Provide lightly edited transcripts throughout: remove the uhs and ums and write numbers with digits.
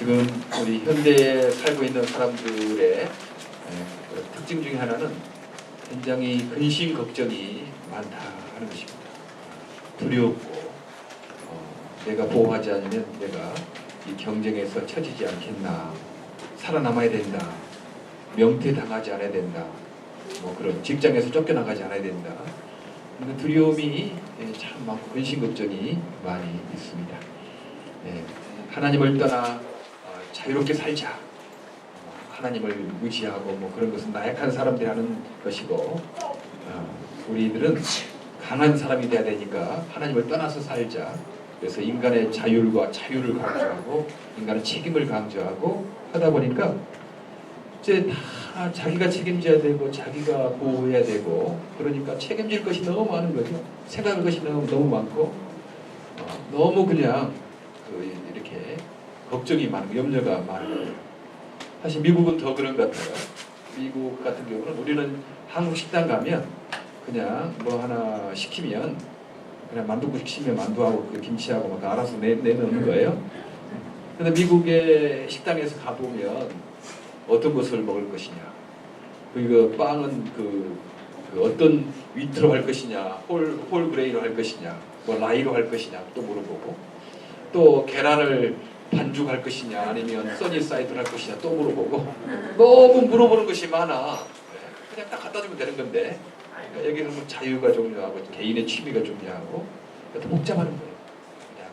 지금 우리 현대에 살고 있는 사람들의 특징 중에 하나는 굉장히 근심 걱정이 많다 하는 것입니다. 두렵고 내가 보호하지 않으면 내가 이 경쟁에서 처지지 않겠나, 살아남아야 된다, 명퇴당하지 않아야 된다, 뭐 그런 직장에서 쫓겨나가지 않아야 된다. 그런 두려움이 참 많고 근심 걱정이 많이 있습니다. 하나님을 떠나 자유롭게 살자, 하나님을 무시하고 뭐 그런 것은 나약한 사람들이 하는 것이고, 우리들은 강한 사람이 돼야 되니까 하나님을 떠나서 살자. 그래서 인간의 자율과 자유를 강조하고 인간의 책임을 강조하고 하다 보니까 이제 다 자기가 책임져야 되고 자기가 보호해야 되고, 그러니까 책임질 것이 너무 많은 거죠. 생각할 것이 너무 많고 너무 그냥 이렇게 걱정이 많고 염려가 많은 거예요. 사실 미국은 더 그런 것 같아요. 미국 같은 경우는 우리는 한국 식당 가면 그냥 뭐 하나 시키면 그냥 만두국 시키면 만두하고 그 김치하고 막 알아서 내놓는 거예요. 근데 미국의 식당에서 가보면 어떤 것을 먹을 것이냐, 그 빵은 그 어떤 위트로 할 것이냐, 홀 그레이로 할 것이냐, 뭐 라이로 할 것이냐 또 물어보고, 또 계란을 반죽할 것이냐 아니면 써니사이드를 할 것이냐 또 물어보고, 너무 물어보는 것이 많아. 그냥 딱 갖다 주면 되는 건데, 그러니까 여기는 뭐 자유가 중요하고 개인의 취미가 중요하고 복잡한 거예요. 그냥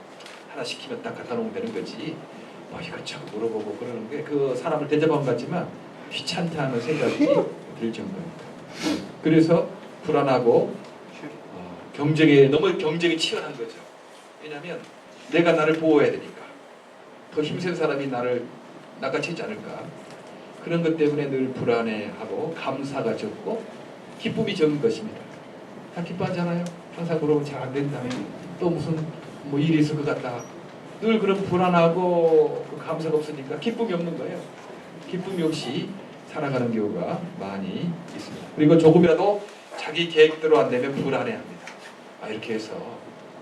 하나 시키면 딱 갖다 놓으면 되는 거지, 뭐 이것저것 물어보고 그러는 게 그 사람을 대접한 것 같지만 귀찮다는 생각이 들 정도입니다. 그래서 불안하고 너무 경쟁이 치열한 거죠. 왜냐하면 내가 나를 보호해야 되니까, 더 힘센 사람이 나를 낚아채지 않을까, 그런 것 때문에 늘 불안해하고 감사가 적고 기쁨이 적은 것입니다. 다 기뻐하잖아요. 항상 물어보면 잘 안 된다, 또 무슨 뭐 일이 있을 것 같다, 늘 그런 불안하고 감사가 없으니까 기쁨이 없는 거예요. 기쁨이 없이 살아가는 경우가 많이 있습니다. 그리고 조금이라도 자기 계획대로 안 되면 불안해합니다. 이렇게 해서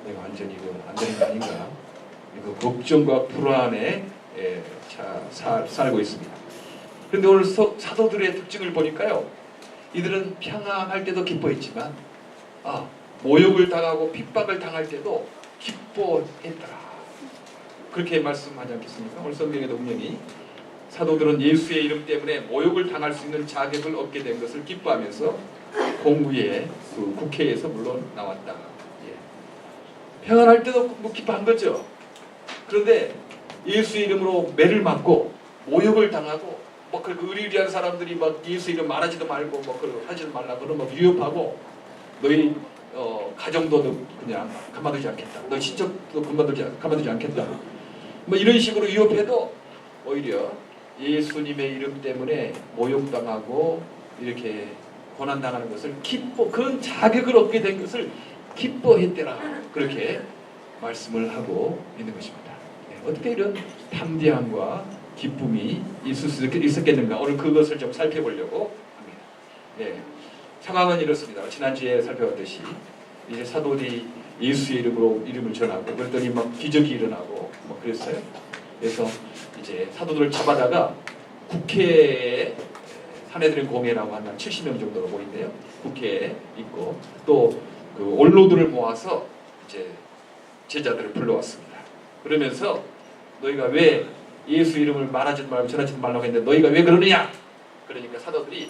내가 완전히 이거 안 되는 거 아닌가, 이거 걱정과 불안에 살고 있습니다. 그런데 오늘 사도들의 특징을 보니까요, 이들은 평안할 때도 기뻐했지만 모욕을 당하고 핍박을 당할 때도 기뻐했더라, 그렇게 말씀하지 않겠습니까? 오늘 성경에도 분명히 사도들은 예수의 이름 때문에 모욕을 당할 수 있는 자격을 얻게 된 것을 기뻐하면서 공부에 국회에서 물론 나왔다. 평안할 때도 뭐 기뻐한 거죠. 그런데 예수의 이름으로 매를 맞고 모욕을 당하고 뭐 그렇게 의리의리한 사람들이 막 예수 이름 말하지도 말고 뭐 그런 하지도 말라 그러면 막 위협하고, 너희 가정도 그냥 가만두지 않겠다, 너희 친척도 가만두지 않겠다, 뭐 이런 식으로 위협해도 오히려 예수님의 이름 때문에 모욕당하고 이렇게 고난당하는 것을 그런 자격을 얻게 된 것을 기뻐했더라, 그렇게 말씀을 하고 있는 것입니다. 어떻게 이런 담대함과 기쁨이 있을 수 있었겠는가, 오늘 그것을 좀 살펴보려고 합니다. 상황은 이렇습니다. 지난주에 살펴봤듯이 이제 사도들이 예수의 이름을 전하고 그랬더니 막 기적이 일어나고 뭐 그랬어요. 그래서 이제 사도들을 잡아다가 국회에, 사내들의 공회라고 한 70명 정도로 보인대요. 국회에 있고, 또 그 원로들을 모아서 이제 제자들을 불러왔습니다. 그러면서 너희가 왜 예수 이름을 말하지도 말고 전하지도 말라고 했는데 너희가 왜 그러느냐? 그러니까 사도들이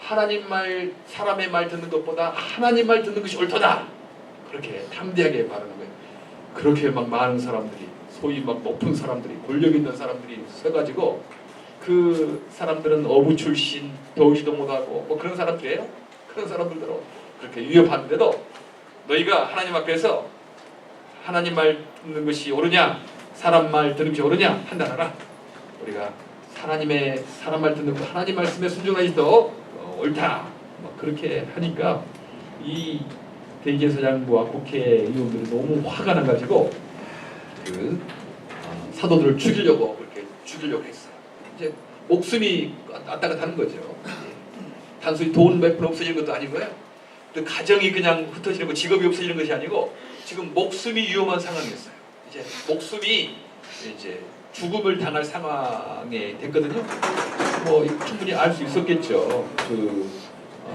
하나님 말, 사람의 말 듣는 것보다 하나님 말 듣는 것이 옳도다, 그렇게 담대하게 말하는 거예요. 그렇게 막 많은 사람들이, 소위 막 높은 사람들이, 권력 있는 사람들이 서가지고, 그 사람들은 어부 출신, 배우지도 못하고 뭐 그런 사람들이에요. 그런 사람들대로 그렇게 위협하는데도 너희가 하나님 앞에서 하나님 말 듣는 것이 옳으냐, 사람 말 듣는 것이 옳으냐 판단하라. 우리가 사람 말 듣는 거, 하나님 말씀에 순종하기도 옳다, 뭐 그렇게 하니까 이 대제사장부와 국회의원들이 너무 화가 나가지고 사도들을 죽이려고 했어요. 이제 목숨이 왔다 갔다 하는 거죠. 단순히 돈 몇 푼 없어지는 것도 아니고요, 또 가정이 그냥 흩어지는 거, 직업이 없어지는 것이 아니고 지금 목숨이 위험한 상황이었어요. 이제 목숨이 이제 죽음을 당할 상황에 됐거든요. 뭐 충분히 알 수 있었겠죠. 그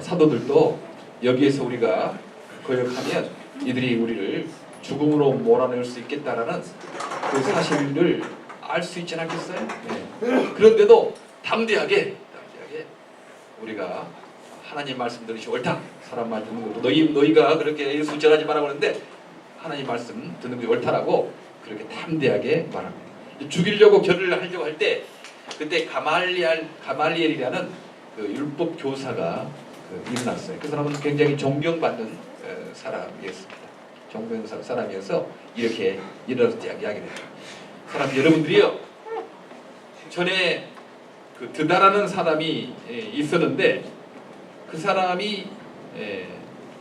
사도들도 여기에서 우리가 거역하면 이들이 우리를 죽음으로 몰아낼 수 있겠다라는 그 사실을 알 수 있지 않겠어요? 네. 그런데도 담대하게 우리가 하나님 말씀 들으시 옳다. 사람 말 듣는 것도 너희가 그렇게 예수 전하지 말라고 하는데 하나님 말씀 듣는 것이 옳다라고 그렇게 담대하게 말합니다. 죽이려고 결의를 하려고 할 때 그때 가말리엘이라는 그 율법 교사가 일어났어요. 그 사람은 굉장히 존경받는 사람이었습니다. 존경받는 사람이어서 이렇게 일어나서 이야기를 해요. 사람 여러분들이요, 전에 그 드다라는 사람이 있었는데 그 사람이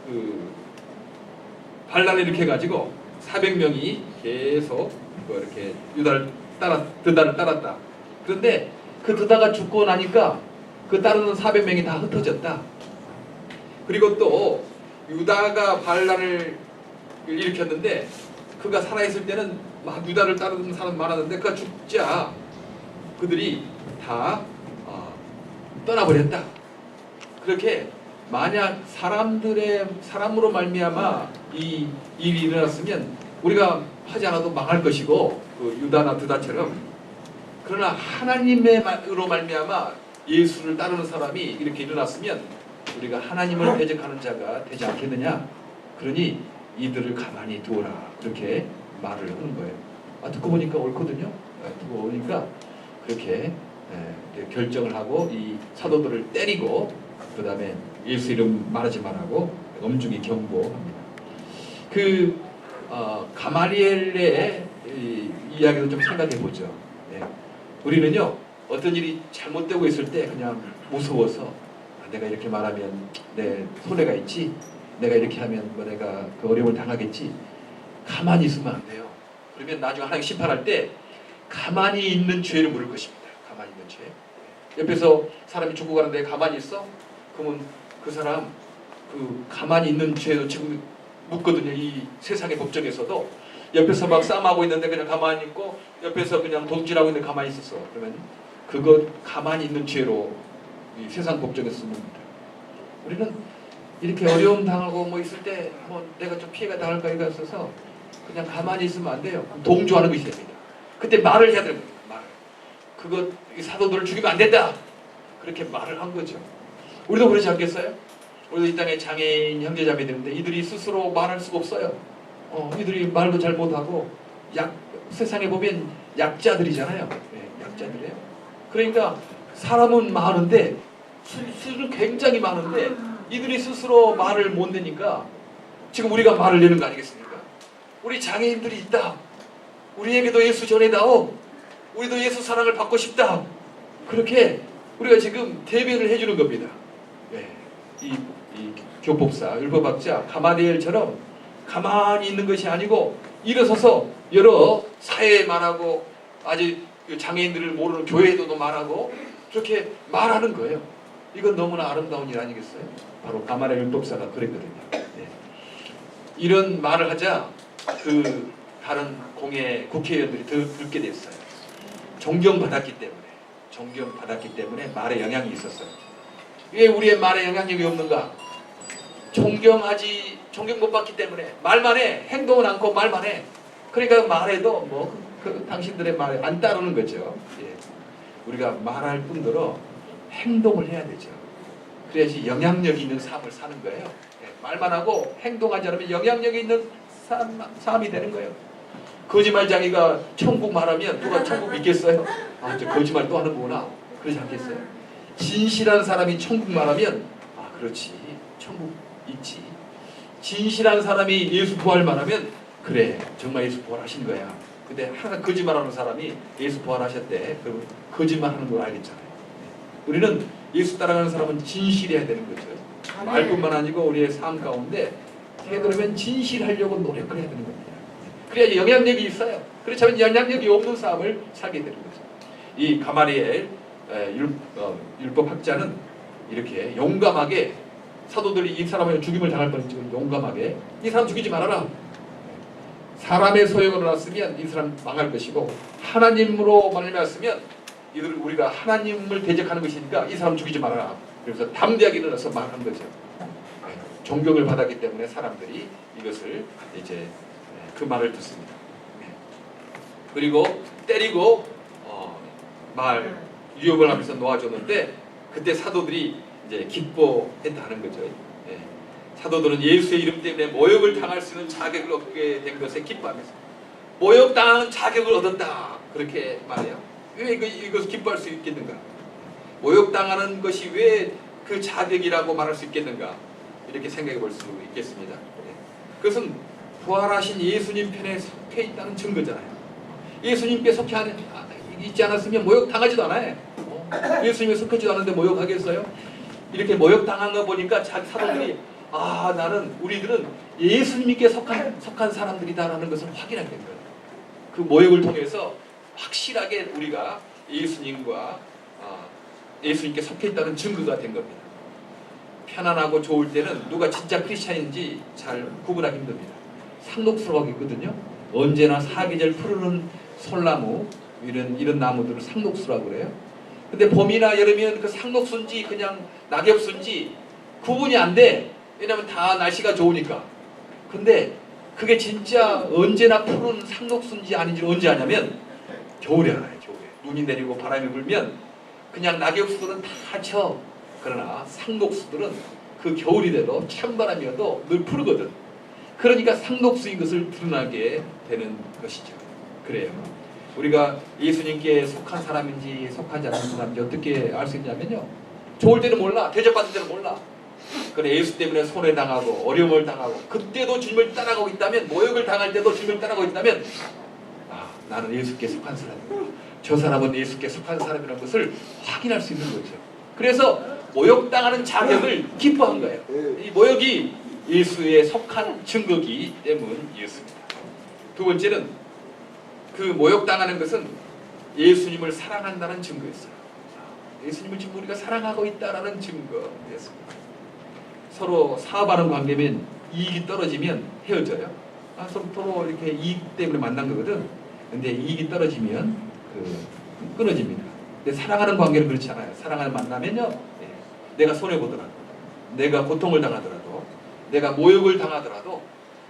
그 반란을 일으켜가지고 400명이 계속 이렇게 드다를 따랐다. 그런데 그 드다가 죽고 나니까 그 따르는 400명이 다 흩어졌다. 그리고 또 유다가 반란을 일으켰는데 그가 살아있을 때는 막 유다를 따르는 사람 많았는데 그가 죽자 그들이 다 떠나버렸다. 그렇게 만약 사람으로 말미암아 이 일이 일어났으면 우리가 하지 않아도 망할 것이고 그 유다나 드다처럼, 그러나 하나님으로 말미암아 예수를 따르는 사람이 이렇게 일어났으면 우리가 하나님을 대적하는 자가 되지 않겠느냐. 그러니 이들을 가만히 두어라. 그렇게 말을 하는 거예요. 듣고 보니까 옳거든요. 듣고 보니까 그렇게 결정을 하고 이 사도들을 때리고 그 다음에 예수 이름 말하지 말라고 엄중히 경고합니다. 그 가말리엘의 이야기도 좀 생각해 보죠. 우리는요, 어떤 일이 잘못되고 있을 때 그냥 무서워서 내가 이렇게 말하면 내 손해가 있지, 내가 이렇게 하면 뭐 내가 그 어려움을 당하겠지, 가만히 있으면 안 돼요. 그러면 나중에 하나님 심판할 때 가만히 있는 죄를 물을 것입니다. 가만히 있는 죄. 옆에서 사람이 죽고 가는데 가만히 있어? 그러면 그 사람 그 가만히 있는 죄도 지금 묻거든요. 이 세상의 법정에서도 옆에서 막 싸움하고 있는데 그냥 가만히 있고 옆에서 그냥 돈질하고 있는데 가만히 있었어. 그러면 그거 가만히 있는 죄로 이 세상 법정에서 묻습니다. 우리는 이렇게 어려움 당하고 뭐 있을 때 뭐 내가 좀 피해가 당할까 이거 있어서 그냥 가만히 있으면 안 돼요. 동조하는 것이 됩니다. 그때 말을 해야 되는 겁니다. 말을. 그거 사도들을 죽이면 안 된다. 그렇게 말을 한 거죠. 우리도 그러지 않겠어요? 우리도 이 땅에 장애인 형제자매들인데 이들이 스스로 말할 수가 없어요. 이들이 말도 잘 못하고 세상에 보면 약자들이잖아요. 약자들이에요. 그러니까 사람은 많은데 수는 굉장히 많은데 이들이 스스로 말을 못 내니까 지금 우리가 말을 내는 거 아니겠습니까? 우리 장애인들이 있다. 우리에게도 예수 전해다오. 우리도 예수 사랑을 받고 싶다. 그렇게 우리가 지금 대변을 해주는 겁니다. 이 교법사, 율법학자 가말리엘처럼 가만히 있는 것이 아니고 일어서서 여러 사회에 말하고 아직 장애인들을 모르는 교회에도 말하고 그렇게 말하는 거예요. 이건 너무나 아름다운 일 아니겠어요? 바로 가말리엘 율법사가 그랬거든요. 이런 말을 하자 그 다른 국회의원들이 듣게 됐어요. 존경받았기 때문에 말에 영향이 있었어요. 왜 우리의 말에 영향력이 없는가? 존경 못 받기 때문에 말만 해. 행동은 않고 말만 해. 그러니까 말해도 뭐 당신들의 말에 안 따르는 거죠. 우리가 말할 뿐더러 행동을 해야 되죠. 그래야지 영향력 있는 삶을 사는 거예요. 말만 하고 행동하지 않으면 영향력 있는 삶이 되는 거예요. 거짓말쟁이가 천국 말하면 누가 천국 믿겠어요? 저 거짓말 또 하는구나. 그러지 않겠어요? 진실한 사람이 천국 말하면 그렇지, 천국 있지. 진실한 사람이 예수 부활 말하면 그래, 정말 예수 부활하신 거야. 근데 항상 거짓말하는 사람이 예수 부활하셨대. 그러면 거짓말하는 걸 알겠잖아요. 우리는 예수 따라가는 사람은 진실해야 되는 거죠. 말뿐만 아니고 우리의 삶 가운데 되도록이면 진실하려고 노력을 해야 되는 겁니다. 그래야 영향력이 있어요. 그렇지 않으면 영향력이 없는 삶을 살게 되는 거죠. 이 가말리엘 율법학자는 이렇게 용감하게, 사도들이 이 사람을 죽임을 당할 뻔했지만 용감하게 이 사람 죽이지 말아라. 사람의 소용으로 났으면 이 사람 망할 것이고 하나님으로 말미암았으면 이들 우리가 하나님을 대적하는 것이니까 이 사람 죽이지 말아라. 그래서 담대하게 일어나서 말한 거죠. 존경을 받았기 때문에 사람들이 이것을 이제 그 말을 듣습니다. 그리고 때리고 말 유혹을 하면서 놓아줬는데 그때 사도들이 이제 기뻐했다는 거죠. 사도들은 예수의 이름 때문에 모욕을 당할 수 있는 자격을 얻게 된 것에 기뻐하면서 모욕당하는 자격을 얻었다 그렇게 말해요. 왜 이것을 기뻐할 수 있겠는가? 모욕당하는 것이 왜 그 자격이라고 말할 수 있겠는가? 이렇게 생각해 볼 수 있겠습니다. 그것은 부활하신 예수님 편에 속해 있다는 증거잖아요. 예수님께 속해 있지 않았으면 모욕당하지도 않아요. 예수님에 속하지도 않은데 모욕하겠어요? 이렇게 모욕당한 거 보니까 자기 사도들이 나는 우리들은 예수님께 속한 사람들이다라는 것을 확인하게 된 거예요. 그 모욕을 통해서 확실하게 우리가 예수님께 속해 있다는 증거가 된 겁니다. 편안하고 좋을 때는 누가 진짜 크리스찬인지 잘 구분하기 힘듭니다. 상록수라고있거든요. 언제나 사계절 푸르른 솔나무 이런 나무들을 상록수라고 그래요. 근데 봄이나 여름이면 그 상록수인지 그냥 낙엽수인지 구분이 안 돼. 왜냐면 다 날씨가 좋으니까. 근데 그게 진짜 언제나 푸른 상록수인지 아닌지 언제 아냐면 겨울에 알아요. 겨울에 눈이 내리고 바람이 불면 그냥 낙엽수들은 다 쳐. 그러나 상록수들은 그 겨울이 돼도 찬바람이어도 늘 푸르거든. 그러니까 상록수인 것을 드러나게 되는 것이죠. 그래요. 우리가 예수님께 속한 사람인지 속하지 않는 사람인지 어떻게 알 수 있냐면요. 좋을 때는 몰라. 대접받을 때는 몰라. 그래 예수 때문에 손해당하고 어려움을 당하고 그때도 주님을 따라가고 있다면 모욕을 당할 때도 주님을 따라가고 있다면 나는 예수께 속한 사람이야. 저 사람은 예수께 속한 사람이라는 것을 확인할 수 있는 거죠. 그래서 모욕당하는 자격을 기뻐한 거예요. 이 모욕이 예수에 속한 증거기 때문이었습니다. 두 번째는 그 모욕당하는 것은 예수님을 사랑한다는 증거였어요. 예수님을 지금 우리가 사랑하고 있다는 증거였습니다. 서로 사업하는 관계면 이익이 떨어지면 헤어져요. 서로 이렇게 이익 때문에 만난 거거든. 근데 이익이 떨어지면 끊어집니다. 근데 사랑하는 관계는 그렇지 않아요. 사랑하는 만나면요, 내가 손해보더라도, 내가 고통을 당하더라도, 내가 모욕을 당하더라도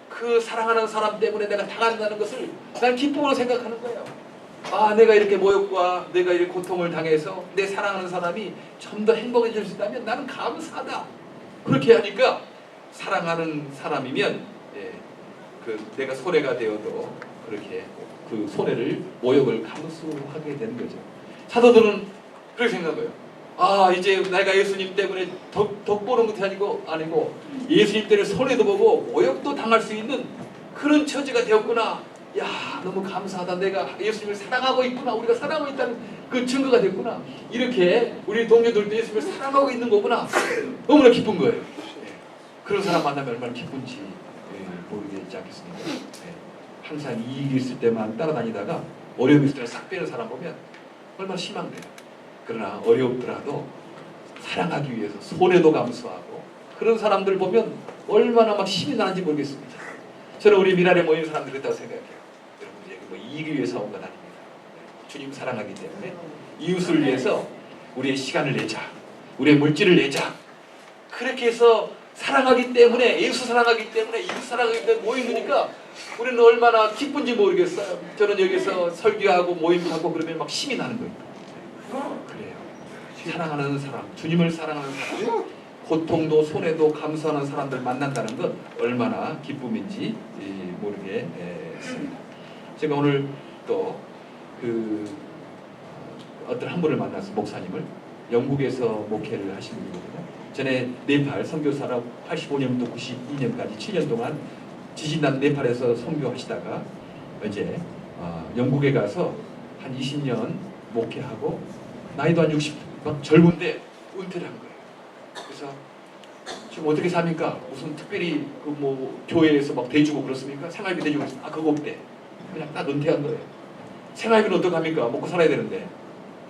그 사랑하는 사람 때문에 내가 당한다는 것을 난 기쁨으로 생각하는 거예요. 내가 이렇게 모욕과 내가 이렇게 고통을 당해서 내 사랑하는 사람이 좀 더 행복해질 수 있다면 나는 감사하다. 그렇게 하니까 사랑하는 사람이면 내가 손해가 되어도 그렇게 그 손해를 모욕을 감수하게 되는 거죠. 사도들은 그렇게 생각해요. 이제 내가 예수님 때문에 덕 보는 것이 아니고 예수님 때문에 손해도 보고 모욕도 당할 수 있는 그런 처지가 되었구나. 야, 너무 감사하다. 내가 예수님을 사랑하고 있구나. 우리가 사랑하고 있다는 그 증거가 됐구나. 이렇게 우리 동료들도 예수님을 사랑하고 있는 거구나. 너무나 기쁜 거예요. 그런 사람 만나면 얼마나 기쁜지 모르겠지 않겠습니까? 항상 이익이 있을 때만 따라다니다가 어려움이 있을 때 싹 빼는 사람 보면 얼마나 실망돼요. 그러나 어렵더라도 사랑하기 위해서 손해도 감수하고 그런 사람들 보면 얼마나 막 힘이 나는지 모르겠습니다. 저는 우리 미랄에 모인 사람들이 그렇다고 생각해요. 여러분 뭐 이익을 위해서 온 건 아닙니다. 주님 사랑하기 때문에 이웃을 위해서 우리의 시간을 내자. 우리의 물질을 내자. 그렇게 해서 사랑하기 때문에 예수 사랑하기 때문에 이웃 사랑하기 때문에 모인 거니까 우리는 얼마나 기쁜지 모르겠어요. 저는 여기서 설교하고 모임하고 그러면 막 힘이 나는 거예요. 그래요. 사랑하는 사람, 주님을 사랑하는 사람, 고통도 손해도 감수하는 사람들 만난다는 건 얼마나 기쁨인지 모르겠습니다. 제가 오늘 또 어떤 한 분을 만나서 목사님을 영국에서 목회를 하신 분이거든요. 전에 네팔 선교사로 85년부터 92년까지 7년 동안 지진난 네팔에서 선교하시다가 이제 영국에 가서 한 20년 목회하고 나이도 한 60, 막 젊은데 은퇴를 한 거예요. 그래서 지금 어떻게 삽니까? 무슨 특별히 교회에서 막 대주고 그렇습니까? 생활비 대주고 그렇습니까? 그거 없대. 그냥 딱 은퇴한 거예요. 생활비는 어떡합니까? 먹고 살아야 되는데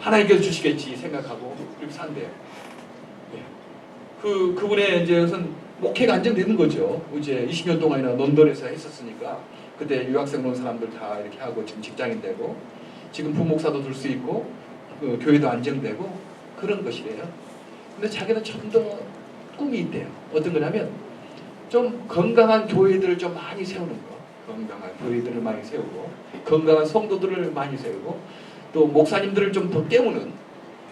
하나님께서 주시겠지 생각하고 그렇게 산대요. 그분의 이제 우선 목회가 안정되는 거죠. 이제 20년 동안이나 런던에서 했었으니까 그때 유학생 온 사람들 다 이렇게 하고 지금 직장인 되고 지금 부목사도 들 수 있고 교회도 안정되고 그런 것이래요. 근데 자기는 좀 더 꿈이 있대요. 어떤 거냐면 좀 건강한 교회들을 좀 많이 세우는 거. 건강한 교회들을 많이 세우고 건강한 성도들을 많이 세우고 또 목사님들을 좀 더 깨우는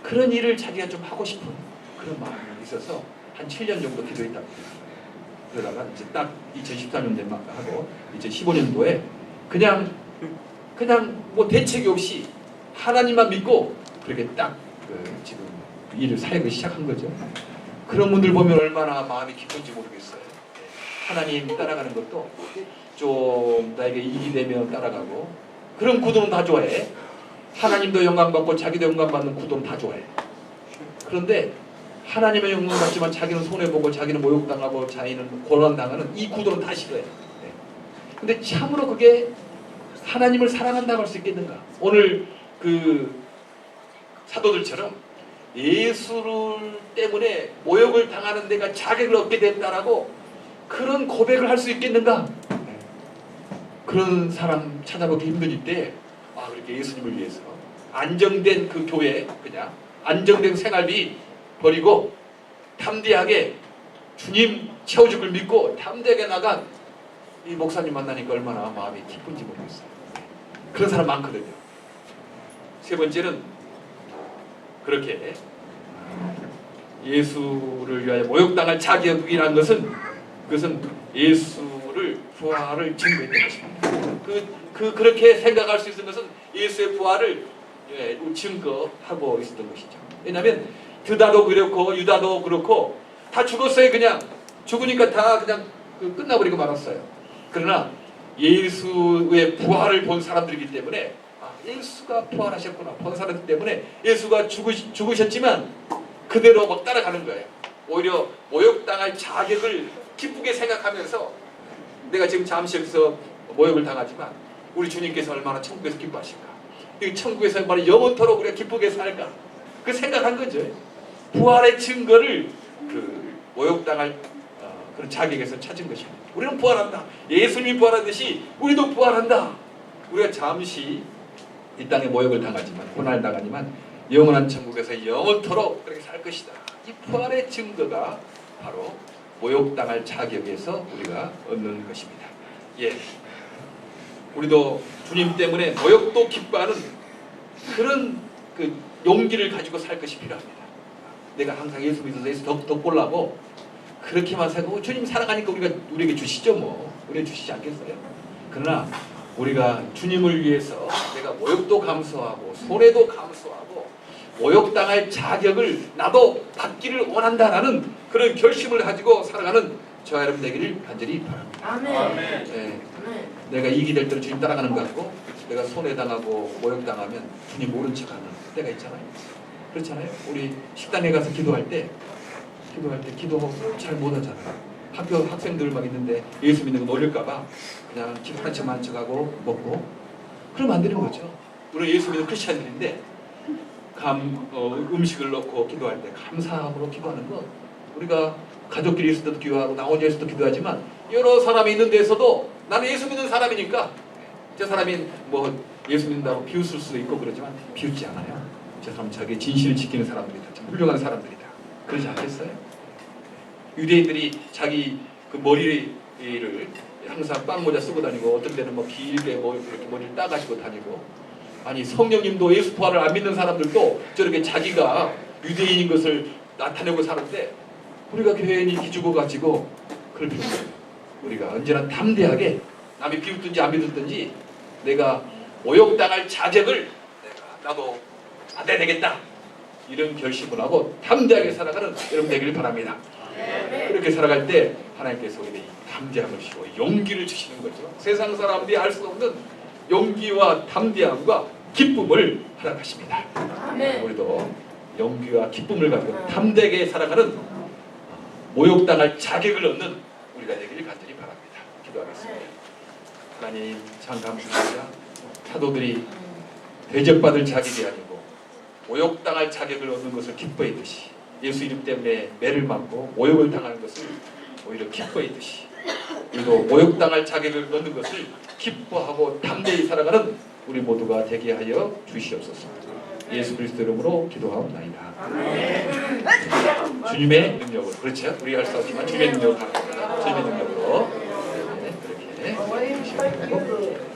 그런 일을 자기가 좀 하고 싶은 그런 마음이 있어서 한 7년 정도 기도했다고 해요. 그러다가 이제 딱 2014년도에 하고 2015년도에 그냥 뭐 대책이 없이 하나님만 믿고 그렇게 딱 지금 일을 사역을 시작한 거죠. 그런 분들 보면 얼마나 마음이 기쁜지 모르겠어요. 하나님 따라가는 것도 좀 나에게 이익이 되면 따라가고 그런 구도는 다 좋아해. 하나님도 영광받고 자기도 영광받는 구도는 다 좋아해. 그런데 하나님의 영광 받지만 자기는 손해보고 자기는 모욕당하고 자기는 곤란당하는 이 구도는 다 싫어해. 근데 참으로 그게 하나님을 사랑한다고 할 수 있겠는가? 오늘 그 사도들처럼 예수를 때문에 모욕을 당하는 데가 자격을 얻게 됐다라고 그런 고백을 할 수 있겠는가? 그런 사람 찾아보기 힘들 때 그렇게 예수님을 위해서 안정된 그 교회 그냥 안정된 생활비 버리고 담대하게 주님 채워줄 걸 믿고 담대하게 나간 이 목사님 만나니까 얼마나 마음이 기쁜지 모르겠어요. 그런 사람 많거든요. 세 번째는 그렇게 예수를 위하여 모욕당할 자격이라는 것은 그것은 예수를 부활을 증거했던 것입니다. 그렇게 생각할 수 있는 것은 예수의 부활을 증거하고 있었던 것이죠. 왜냐하면 드다도 그렇고 유다도 그렇고 다 죽었어요. 그냥 죽으니까 다 그냥 끝나버리고 말았어요. 그러나 예수의 부활을 본 사람들이기 때문에 예수가 부활하셨구나 본 사람들 때문에 예수가 죽으셨지만 그대로 막 따라가는 거예요. 오히려 모욕당할 자격을 기쁘게 생각하면서 내가 지금 잠시 여기서 모욕을 당하지만 우리 주님께서 얼마나 천국에서 기뻐하실까? 이 천국에서 얼마나 영원토록 우리가 기쁘게 살까? 그 생각한 거죠. 부활의 증거를 그 모욕당할 그런 자격에서 찾은 것입니다. 우리는 부활한다. 예수님이 부활하듯이 우리도 부활한다. 우리가 잠시 이 땅에 모욕을 당하지만 고난을 당하지만 영원한 천국에서 영원토록 그렇게 살 것이다. 이 부활의 증거가 바로 모욕당할 자격에서 우리가 얻는 것입니다. 예, 우리도 주님 때문에 모욕도 기뻐하는 그런 그 용기를 가지고 살 것이 필요합니다. 내가 항상 예수 믿어서 예수 덕보려고 그렇게만 생각하고 주님 사랑하니까 우리에게 주시죠 뭐. 우리에게 주시지 않겠어요? 그러나 우리가 주님을 위해서 내가 모욕도 감수하고 손해도 감수하고 모욕당할 자격을 나도 받기를 원한다라는 그런 결심을 가지고 살아가는 저와 여러분 되기를 간절히 바랍니다. 아멘. 네. 내가 이익이 될 때는 주님 따라가는 것 같고 내가 손해당하고 모욕당하면 주님 모른 척하는 때가 있잖아요. 그렇잖아요. 우리 식당에 가서 기도할 때 기도 잘 못하잖아요. 학교 학생들 막 있는데 예수 믿는 거 놀릴까봐 그냥 기도하는 척만 척하고 먹고 그러면 안 되는 거죠. 우리 예수 믿는 크리스찬들인데 음식을 넣고 기도할 때 감사함으로 기도하는 거 우리가 가족끼리 있을 때도 기도하고 나 혼자 있을 때도 기도하지만 여러 사람이 있는 데서도 나는 예수 믿는 사람이니까 저 사람이 뭐 예수 믿는다고 비웃을 수도 있고 그러지만 비웃지 않아요. 저 사람 자기 진실을 지키는 사람들이다. 참 훌륭한 사람들이다. 그러지 않겠어요? 유대인들이 자기 그 머리를 항상 빵모자 쓰고 다니고 어떤 데는 뭐 길게 이렇게 머리를 따가지고 다니고 아니 성령님도 예수 부활을 안 믿는 사람들도 저렇게 자기가 유대인인 것을 나타내고 사는데 우리가 교회에 이렇게 죽어가지고 그럴 필요 없어요. 우리가 언제나 담대하게 남이 비웃든지 안 비웃든지 내가 모욕당할 자격을 나도 받아야 되겠다 이런 결심을 하고 담대하게 살아가는 여러분 되기를 바랍니다. 그렇게 살아갈 때 하나님께서 우리에게 담대함을 주시고 용기를 주시는 거죠. 세상 사람들이 알 수 없는 용기와 담대함과 기쁨을 허락하십니다. 우리도 용기와 기쁨을 가지고 담대하게 살아가는 모욕당할 자격을 얻는 우리가 되기를 간절히 바랍니다. 기도하겠습니다. 하나님 참 감사합니다. 사도들이 대접받을 자격이 아니고 모욕당할 자격을 얻는 것을 기뻐했듯이 예수 이름 때문에 매를 맞고 모욕을 당하는 것을 오히려 기뻐했듯이 우리도 모욕당할 자격을 얻는 것을 기뻐하고 담대히 살아가는 우리 모두가 되게 하여 주시옵소서. 예수 그리스도 이름으로 기도하옵나이다. 주님의 능력으로, 그렇죠? 우리가 할 수 없지만 주님의 능력으로, 주님의 능력으로